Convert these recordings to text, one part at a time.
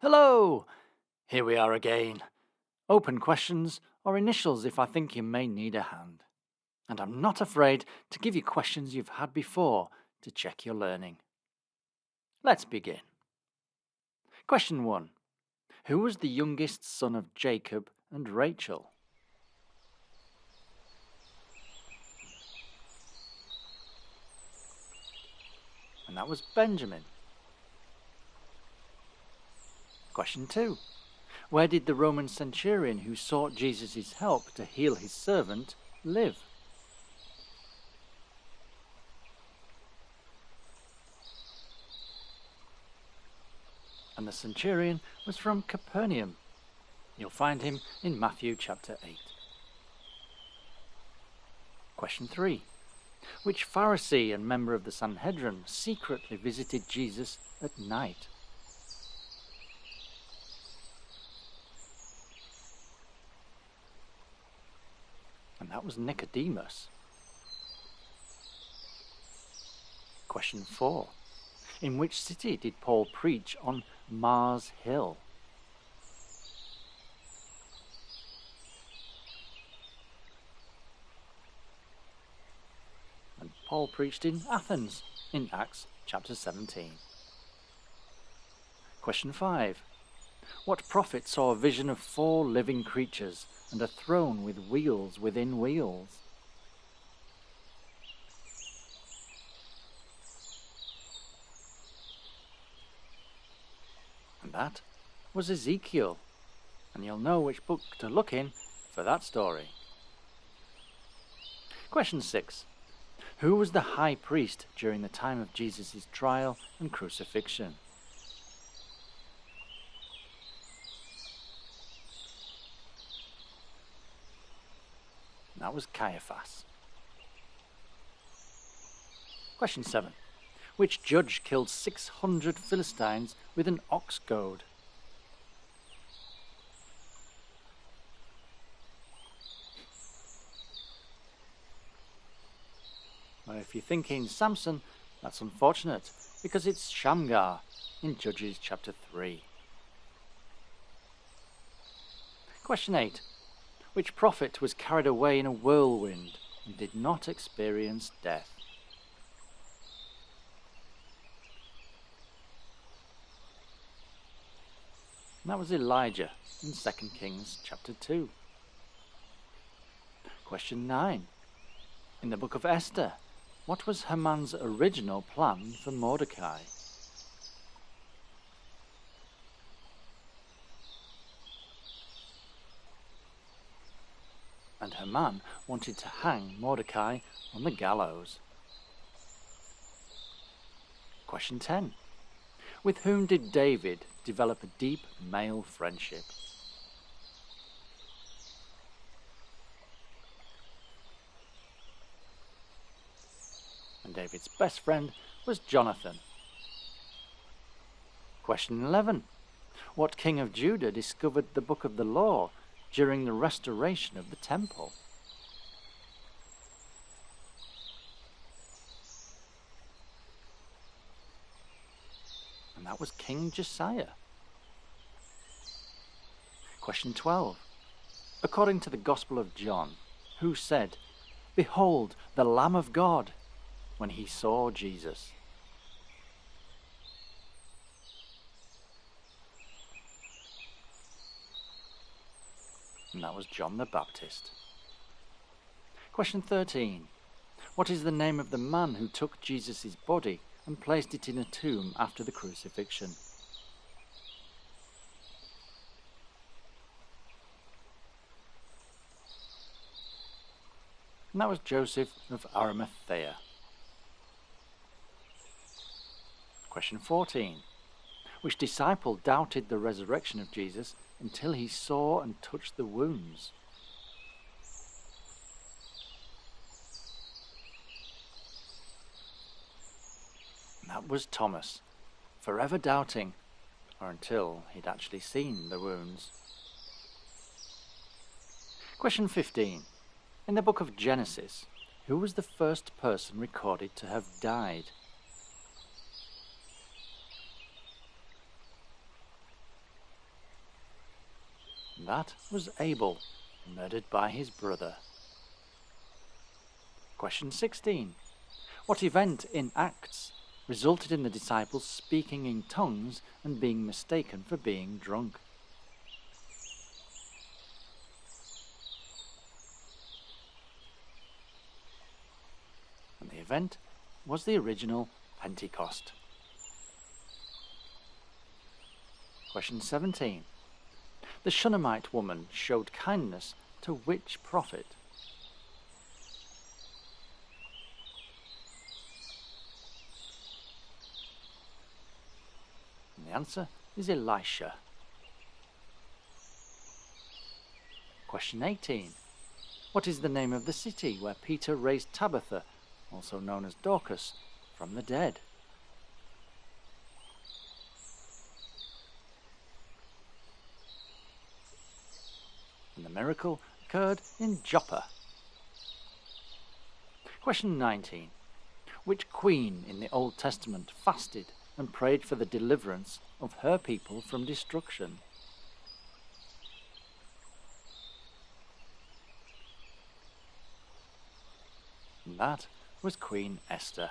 Hello! Here we are again. Open questions or initials if I think you may need a hand. And I'm not afraid to give you questions you've had before to check your learning. Let's begin. Question 1. Who was the youngest son of Jacob and Rachel? And that was Benjamin. Question 2. Where did the Roman centurion who sought Jesus' help to heal his servant live? And the centurion was from Capernaum. You'll find him in Matthew chapter 8. Question 3. Which Pharisee and member of the Sanhedrin secretly visited Jesus at night? And that was Nicodemus. Question 4. In which city did Paul preach on Mars Hill? And Paul preached in Athens in Acts chapter 17. Question 5. What prophet saw a vision of 4 living creatures and a throne with wheels within wheels? And that was Ezekiel. And you'll know which book to look in for that story. Question 6. Who was the high priest during the time of Jesus' trial and crucifixion? That was Caiaphas. Question 7. Which judge killed 600 Philistines with an ox goad? Well, if you're thinking Samson, that's unfortunate, because it's Shamgar in Judges chapter 3. Question 8. Which prophet was carried away in a whirlwind and did not experience death? And that was Elijah in 2 Kings chapter 2. Question 9. In the book of Esther, what was Haman's original plan for Mordecai? And Haman wanted to hang Mordecai on the gallows. Question 10. With whom did David develop a deep male friendship? And David's best friend was Jonathan. Question 11. What king of Judah discovered the book of the law during the restoration of the temple? And that was King Josiah. Question 12. According to the Gospel of John, who said, "Behold, the Lamb of God," when he saw Jesus? And that was John the Baptist. Question 13. What is the name of the man who took Jesus' body and placed it in a tomb after the crucifixion? And that was Joseph of Arimathea. Question 14. Which disciple doubted the resurrection of Jesus until he saw and touched the wounds? And that was Thomas, forever doubting, or until he'd actually seen the wounds. Question 15. In the book of Genesis, who was the first person recorded to have died? And that was Abel, murdered by his brother. Question 16. What event in Acts resulted in the disciples speaking in tongues and being mistaken for being drunk? And the event was the original Pentecost. Question 17. The Shunammite woman showed kindness to which prophet? And the answer is Elisha. Question 18. What is the name of the city where Peter raised Tabitha, also known as Dorcas, from the dead? And the miracle occurred in Joppa. Question 19. Which queen in the Old Testament fasted and prayed for the deliverance of her people from destruction? And that was Queen Esther.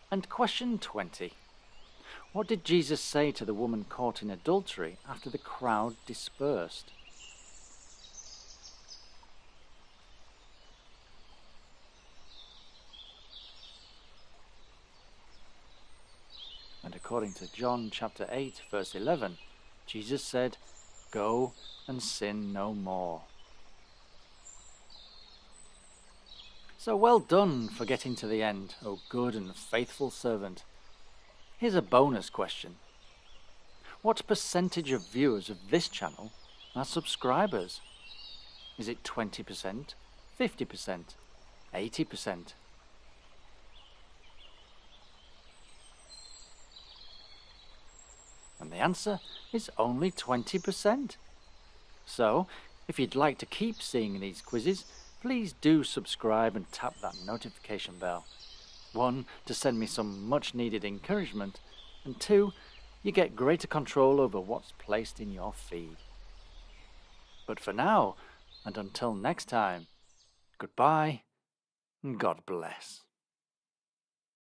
And question 20. What did Jesus say to the woman caught in adultery after the crowd dispersed? And according to John chapter 8 verse 11, Jesus said, "Go and sin no more." So well done for getting to the end, O good and faithful servant. Here's a bonus question. What percentage of viewers of this channel are subscribers? Is it 20%, 50%, 80%? And the answer is only 20%. So, if you'd like to keep seeing these quizzes, please do subscribe and tap that notification bell. 1, to send me some much needed encouragement, and 2, you get greater control over what's placed in your feed. But for now, and until next time, goodbye and God bless.